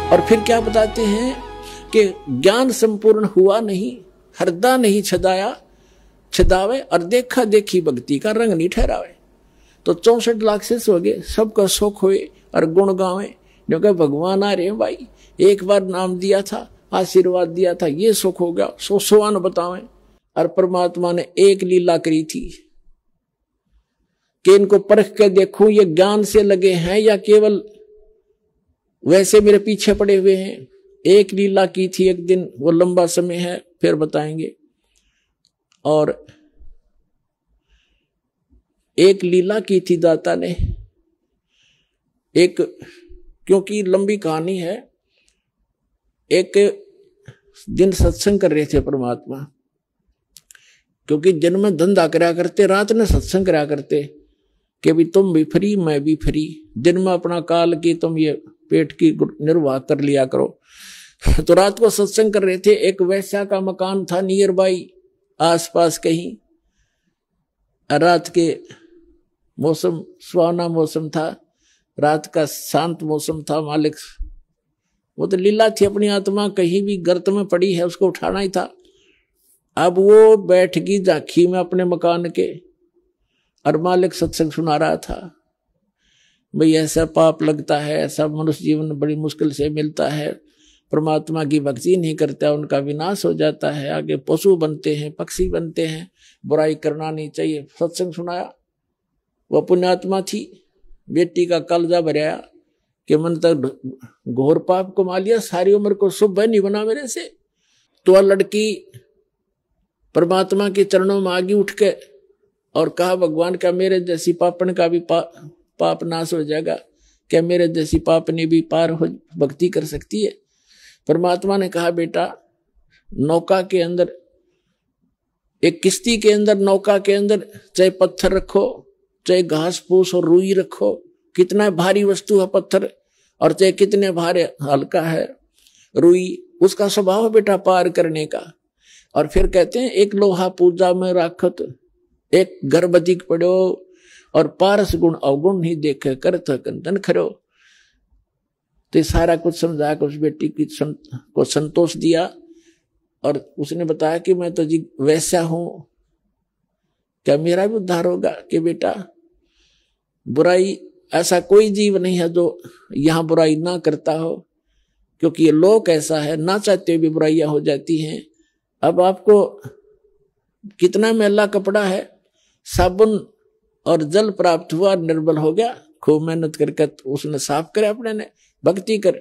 और फिर क्या बताते हैं कि ज्ञान संपूर्ण हुआ नहीं, हृदय नहीं छदाया छदावे, और देखा देखी भक्ति का रंग नहीं ठहरावे। तो 64 लाख शिष्य हो गए, सबका सुख हुए और गुण गावे। क्योंकि भगवान आ रहे भाई, एक बार नाम दिया था, आशीर्वाद दिया था, ये सुख हो गया, सो सोआन बतावें। और परमात्मा ने एक लीला करी थी कि इनको परख के देखूं ये ज्ञान से लगे हैं या केवल वैसे मेरे पीछे पड़े हुए हैं। एक लीला की थी एक दिन, वो लंबा समय है, फिर बताएंगे। और एक लीला की थी दाता ने, एक, क्योंकि लंबी कहानी है। एक दिन सत्संग कर रहे थे परमात्मा, क्योंकि दिन में धंधा करा करते, रात में सत्संग करा करते कि भी तुम भी फ्री मैं भी फ्री, दिन में अपना काल की तुम ये पेट की निर्वाह कर लिया करो। तो रात को सत्संग कर रहे थे। एक वैश्या का मकान था नियर बाई, आसपास कहीं। रात के मौसम सुहाना मौसम था, रात का शांत मौसम था। मालिक वो तो लीला थी, अपनी आत्मा कहीं भी गर्त में पड़ी है, उसको उठाना ही था। अब वो बैठ गई झांकी में अपने मकान के, और मालिक सत्संग सुना रहा था। भाई ऐसा पाप लगता है, ऐसा मनुष्य जीवन बड़ी मुश्किल से मिलता है, परमात्मा की भक्ति नहीं करता, उनका विनाश हो जाता है, आगे पशु बनते हैं, पक्षी बनते हैं, बुराई करना नहीं चाहिए। सत्संग सुनाया। वह पुण्यात्मा थी, बेटी का कलजा भराया कि मन तक घोर पाप कमा लिया, सारी उम्र को शुभ नहीं बना मेरे से। तो वह लड़की परमात्मा के चरणों में आगे उठ के और कहा, भगवान क्या मेरे जैसी पापन का भी पाप नाश हो जाएगा? क्या मेरे जैसी पापनी भी पार हो भक्ति कर सकती है? परमात्मा ने कहा, बेटा नौका के अंदर, एक किश्ती के अंदर, नौका के अंदर चाहे पत्थर रखो, चाहे घास फूस और रुई रखो, कितना भारी वस्तु है पत्थर, और चाहे कितने भारे हल्का है रुई, उसका स्वभाव है बेटा पार करने का। और फिर कहते हैं, एक लोहा पूजा में राखत, एक गर्भ अधिक पड़ो, और पारस गुण अवगुण नहीं देखे, करत कंदन खरो। तो सारा कुछ समझा कर उस बेटी को संतोष दिया, और उसने बताया कि मैं तो जी वैसा हूं, क्या मेरा भी उद्धार होगा? कि बेटा बुराई, ऐसा कोई जीव नहीं है जो यहां बुराई ना करता हो, क्योंकि ये लोक ऐसा है, ना चाहते हुए भी बुराइयां हो जाती हैं। अब आपको कितना मैला कपड़ा है, साबुन और जल प्राप्त हुआ, निर्बल हो गया, खूब मेहनत करके उसने साफ करे, अपने ने भक्ति कर।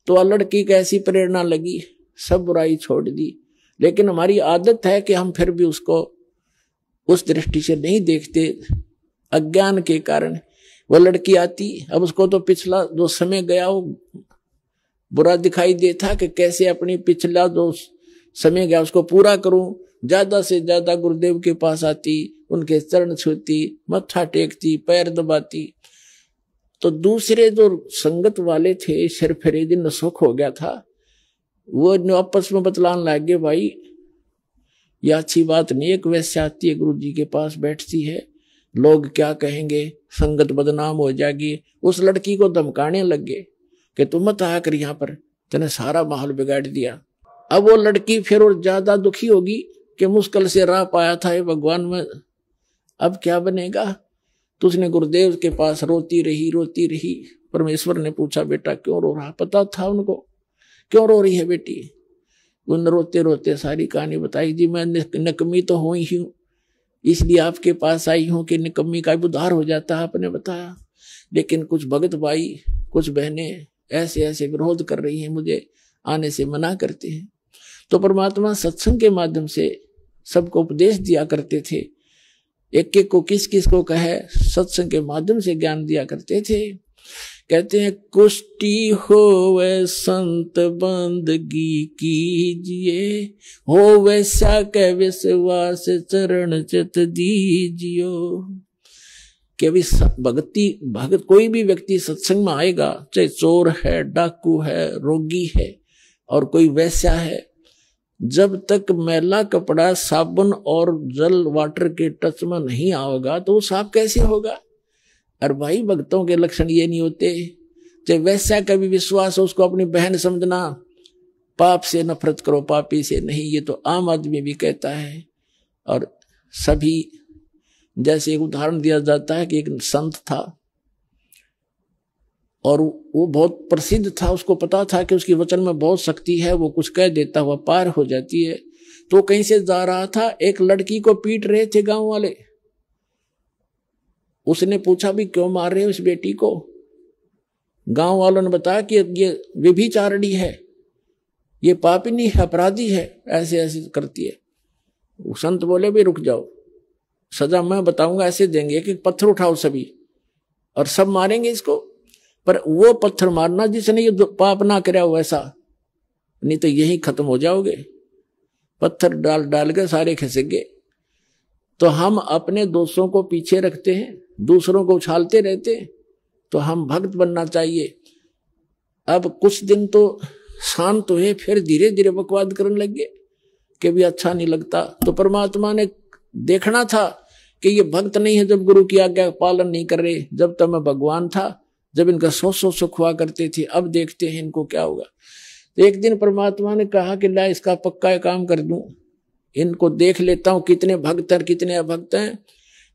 तो वह लड़की को ऐसी प्रेरणा लगी, सब बुराई छोड़ दी। लेकिन हमारी आदत है कि हम फिर भी उसको उस दृष्टि से नहीं देखते, अज्ञान के कारण। वह लड़की आती, अब उसको तो पिछला जो समय गया वो बुरा दिखाई देता कि कैसे अपनी पिछला जो समय गया उसको पूरा करूं। ज्यादा से ज्यादा गुरुदेव के पास आती, उनके चरण छूती, मत्था टेकती, पैर दबाती। तो दूसरे जो संगत वाले थे, सिर फेरे दिन सुख हो गया था, वो आपस में बतलाने लगे, भाई यह अच्छी बात नहीं। एक वैसे आती है गुरु जी के पास बैठती है, लोग क्या कहेंगे, संगत बदनाम हो जाएगी। उस लड़की को धमकाने लगे कि तुम मत आया कर यहाँ पर, तेने सारा माहौल बिगाड़ दिया। अब वो लड़की फिर और ज्यादा दुखी होगी कि मुश्किल से राह पाया था ये भगवान में, अब क्या बनेगा? तो उसने गुरुदेव के पास रोती रही। परमेश्वर ने पूछा, बेटा क्यों रो रहा? पता था उनको क्यों रो रही है बेटी। उन रोते रोते सारी कहानी बताई। जी मैं निकम्मी तो हुई ही हूँ, इसलिए आपके पास आई हूँ कि निकम्मी का उद्धार हो जाता है, आपने बताया। लेकिन कुछ भगत भाई, कुछ बहनें ऐसे ऐसे विरोध कर रही हैं, मुझे आने से मना करते हैं। तो परमात्मा सत्संग के माध्यम से सबको उपदेश दिया करते थे। एक एक को किस किस को कहे, सत्संग के माध्यम से ज्ञान दिया करते थे। कहते हैं, कुष्टि होवे संत बंदगी कीजिए, हो वैसा के विश्वास चरण चित दीजियो। कि अभी भगत कोई भी व्यक्ति सत्संग में आएगा, चाहे चोर है, डाकू है, रोगी है और कोई वैश्या है, जब तक मैला कपड़ा साबुन और जल वाटर के टच में नहीं आएगा तो वो साफ कैसे होगा? और भाई भक्तों के लक्षण ये नहीं होते, चाहे वैसा का भी विश्वास हो, उसको अपनी बहन समझना। पाप से नफरत करो, पापी से नहीं, ये तो आम आदमी भी कहता है। और सभी, जैसे एक उदाहरण दिया जाता है कि एक संत था और वो बहुत प्रसिद्ध था, उसको पता था कि उसकी वचन में बहुत शक्ति है, वो कुछ कह देता हुआ पार हो जाती है। तो कहीं से जा रहा था, एक लड़की को पीट रहे थे गांव वाले। उसने पूछा भी क्यों मार रहे हो इस बेटी को? गांव वालों ने बताया कि ये व्यभिचारिणी है, ये पापिनी है, अपराधी है, ऐसे ऐसे करती है। संत बोले भी रुक जाओ, सजा मैं बताऊंगा, ऐसे देंगे कि पत्थर उठाओ सभी और सब मारेंगे इसको। पर वो पत्थर मारना जिसने ये पाप ना कराया हो वैसा, नहीं तो यही खत्म हो जाओगे। पत्थर डाल डाल के सारे खिसके। तो हम अपने दोस्तों को पीछे रखते हैं, दूसरों को उछालते रहते हैं। तो हम भक्त बनना चाहिए। अब कुछ दिन तो शांत हुए, फिर धीरे धीरे बकवाद करने लगे कि भी अच्छा नहीं लगता। तो परमात्मा ने देखना था कि ये भक्त नहीं है जब गुरु की आज्ञा पालन नहीं कर रहे। जब तक मैं भगवान था, जब इनका सौ सुख हुआ करते थे, अब देखते हैं इनको क्या होगा। तो एक दिन परमात्मा ने कहा कि ला इसका पक्का काम कर दूं, इनको देख लेता हूं कितने भक्त हैं कितने अभक्त हैं।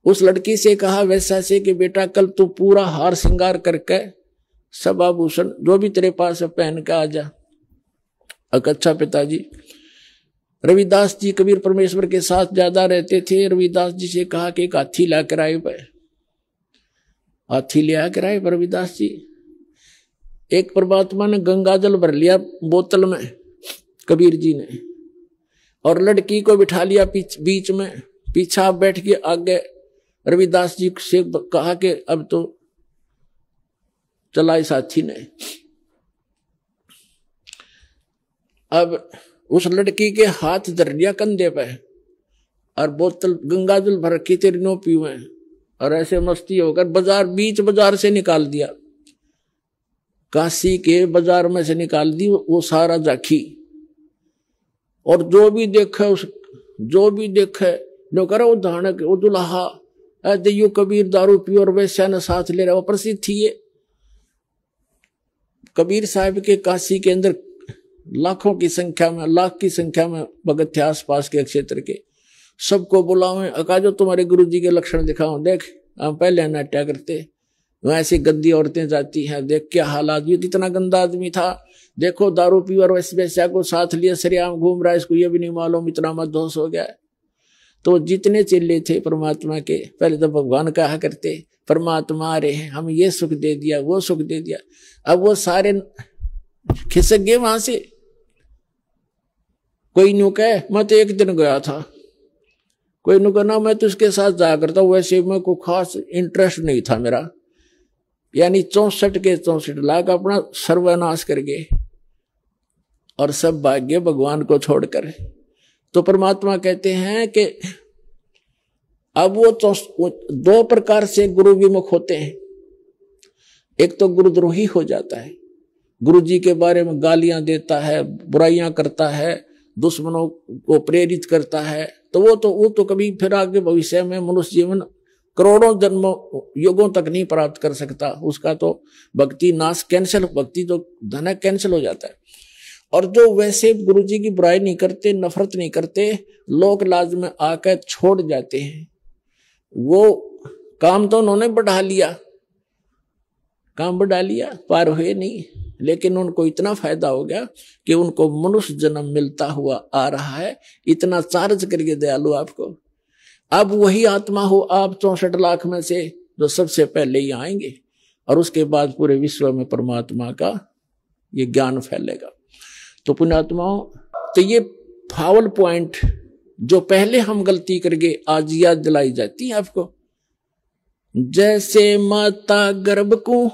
उस लड़की से कहा वैसा से कि बेटा कल तू पूरा हार श्रृंगार करके सब आभूषण जो भी तेरे पास है पहन के आ जा। अच्छा पिताजी। रविदास जी कबीर परमेश्वर के साथ ज्यादा रहते थे। रविदास जी से कहा कि एक हाथी ला कर आए पे। हाथी ले आकर आए रविदास जी। एक परमात्मा ने गंगा जल भर लिया बोतल में, कबीर जी ने, और लड़की को बिठा लिया बीच में, पीछा बैठ के आगे। रविदास जी से कहा कि अब तो चला इस हाथी ने। अब उस लड़की के हाथ धर लिया कंधे पे और बोतल गंगा जल भर के तेरी नो पीवे, और ऐसे मस्ती होकर बीच बाजार से निकाल दिया, काशी के बाजार में से निकाल दी वो सारा जाखी। और जो भी देखे जो करे वो धानक वो दुल्हा ऐसे कबीर दारू पियो और वैश्या ने साथ ले रहा। वो प्रसिद्ध थी ये कबीर साहब के काशी के अंदर लाखों की संख्या में, लाख की संख्या में भगत थे आसपास के क्षेत्र के। सबको बुलावे, अका जो तुम्हारे गुरु जी के लक्षण दिखाओ, देख हम पहले नाट्या करते, वैसे गंदी औरतें जाती हैं, देख क्या हालात। ये इतना गंदा आदमी था, देखो दारू पी और वैश्या को साथ लिए सरेआम घूम रहा है, इसको ये भी नहीं मालूम इतना मदहोश हो गया। तो जितने चेले थे परमात्मा के, पहले तो भगवान कहा करते परमात्मा आ रहे हैं, हम ये सुख दे दिया वो सुख दे दिया। अब वो सारे खिसक गए वहां से। कोई न्यू कहे मैं तो एक दिन गया था, कोई नु कहना मैं तो उसके साथ जाया करता हूं, वैसे में कोई खास इंटरेस्ट नहीं था मेरा। यानी 64 के 64 लाख अपना सर्वनाश कर गए और सब भाग्य भगवान को छोड़कर। तो परमात्मा कहते हैं कि अब वो दो प्रकार से गुरु विमुख होते हैं। एक तो गुरुद्रोही हो जाता है, गुरु जी के बारे में गालियां देता है, बुराइयां करता है, दुश्मनों को प्रेरित करता है। तो वो तो कभी फिर आगे भविष्य में मनुष्य जीवन करोड़ों जन्मों युगों तक नहीं प्राप्त कर सकता। उसका तो भक्ति नाश कैंसिल, भक्ति तो धन कैंसिल हो जाता है। और जो वैसे गुरु जी की बुराई नहीं करते, नफरत नहीं करते, लोक लाज में आकर छोड़ जाते हैं, वो काम तो उन्होंने बढ़ा लिया, काम बढ़ा लिया, पार हुए नहीं, लेकिन उनको इतना फायदा हो गया कि उनको मनुष्य जन्म मिलता हुआ आ रहा है। इतना चार्ज करके दयालु आपको। अब वही आत्मा हो आप 64 लाख में से जो सबसे पहले ही आएंगे, और उसके बाद पूरे विश्व में परमात्मा का ये ज्ञान फैलेगा। तो पुण्यात्माओं, तो ये फावल पॉइंट जो पहले हम गलती करके आज याद दिलाई जाती है आपको। जैसे माता गर्भ को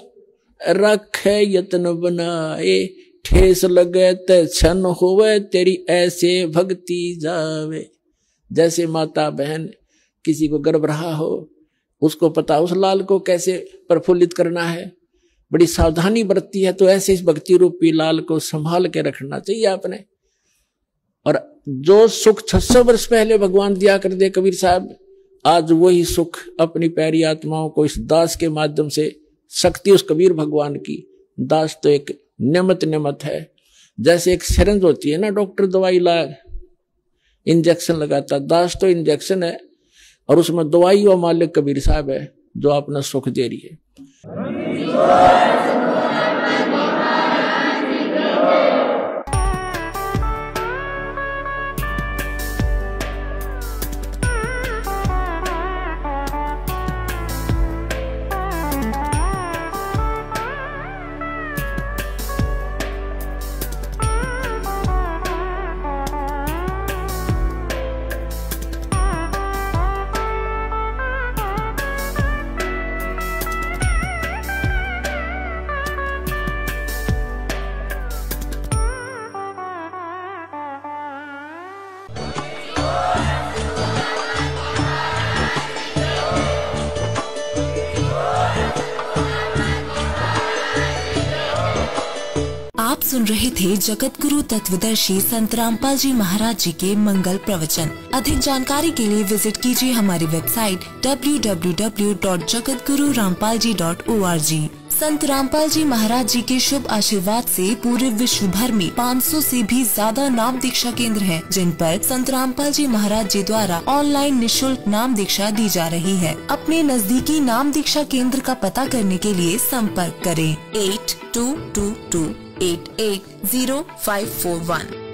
रखे यत्न बनाए, ठेस लगे ते क्षण होवे तेरी ऐसे भक्ति जावे। जैसे माता बहन किसी को गर्भ रहा हो, उसको पता उस लाल को कैसे प्रफुल्लित करना है, बड़ी सावधानी बरतती है। तो ऐसे इस भक्ति रूपी लाल को संभाल के रखना चाहिए आपने। और जो सुख 600 वर्ष पहले भगवान दिया कर दे कबीर साहब, आज वही सुख अपनी प्यारी आत्माओं को इस दास के माध्यम से, शक्ति उस कबीर भगवान की दास तो एक नियमत है। जैसे एक सिरिंज होती है ना, डॉक्टर दवाई ला इंजेक्शन लगाता, दास तो इंजेक्शन है और उसमें दवाई और मालिक कबीर साहब है जो अपना सुख दे रही है। आप सुन रहे थे जगत गुरु तत्वदर्शी संत रामपाल जी महाराज जी के मंगल प्रवचन। अधिक जानकारी के लिए विजिट कीजिए हमारी वेबसाइट www.jagatgururampalji.org। संत रामपाल जी महाराज जी के शुभ आशीर्वाद से पूरे विश्व भर में 500 से भी ज्यादा नाम दीक्षा केंद्र हैं, जिन पर संत रामपाल जी महाराज जी द्वारा ऑनलाइन निशुल्क नाम दीक्षा दी जा रही है। अपने नजदीकी नाम दीक्षा केंद्र का पता करने के लिए संपर्क करें 8222880541।